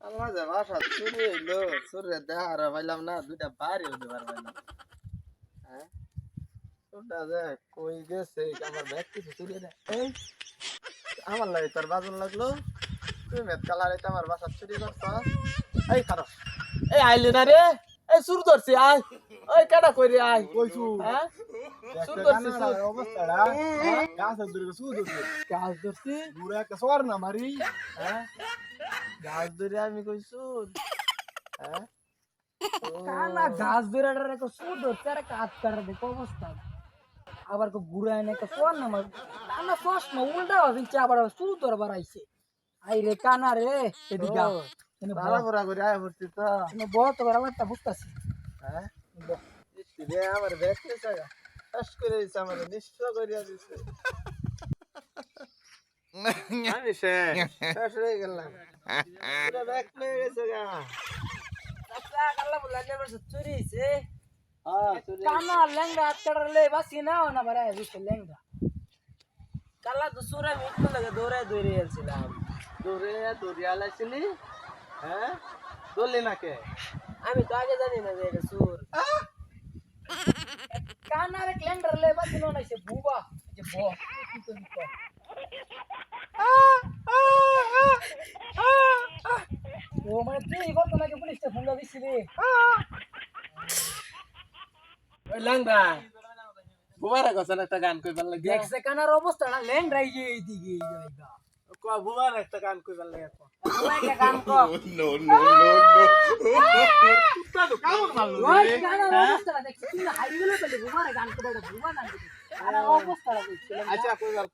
আমার যে বাসা চুরি হইলো চুরে দেখার পাইলাম না দুইটা বাড়ি হইতে পারবে না। হ্যাঁ ওটা যে কই গেছে আমার ব্যাগ কিছু চুরি না এই আমার লাগে তোর বাজন লাগলো তুই মেট কালার এটা আমার বাসা চুরি করছ এই খারাপ এই আইলি না রে এই সুর ধরছি আয় ওই কেডা কইরি আয় কইছু হ্যাঁ সুর ধরছি সুর অবস্থাটা গাছ ধরে সুদ ধরছে গাছ ধরছি বুড়া একটা সর না মারি হ্যাঁ গাছ ধরে আমি কই সুর হ্যাঁ কানা গাছ ধরে একটা সুদ ধরছে আর একটা হাত কাটা দেখো অবস্থা আবার কো ঘুরায় না একটা সোয়ার না আমার কানা চশমা উল্টা ভাবিছে আবার সুদ ধরে বাড়াইছে আই রে কানা রে এদিকে আও। এনে ভাড়া ভরা করে আয় ভর্তি তো বহুত বড় একটা বুঝতাছি হ্যাঁ রে আমার ব্যাগ পেয়েছে শেষ করে দিছে আমার নিঃস্ব করিয়া দিছে আমি শেষ হয়ে গেলাম পুরো ব্যাগ পেয়ে গেছে গা আচ্ছা কাল্লা বললা নেবার চুরি হইছে হ্যাঁ চুরি কানা লেঙ্গা হাত কাটালে বাসি না না বাড়ায় দিছে লেঙ্গা কালা দুসুরা মিট লাগে দৌড়ে দৌড়ে আসছিলাম দৌড়ে দৌড়িয়া লাইছিলি হ্যাঁ দৌড়লি না কে আমি তো আগে জানি না যে এটা সুর কানা রে লেঙ্গা লে বাসি না নাইছে বুবা যে ব কি তো নিকো ও মানে তুই এবার তোমাকে পুলিশে ফোন দিছি রে ওই লাংদা বুবারা গছন একটা গান কইবার লাগে দেখছে কানার অবস্থা না লেঙ্গা এই এইদিকে যাইগা ক বুবারা একটা গান কইবার লাগে ক তোমাকে গান কো নো নো নো নো কুত্তা তো কামড় মারলো ওই কানার অবস্থা দেখছে তুই হারিয়ে গেল বলে বুবারে গান কো বড় বুবা গান কো আর অবস্থা দেখছিলাম আচ্ছা কইবার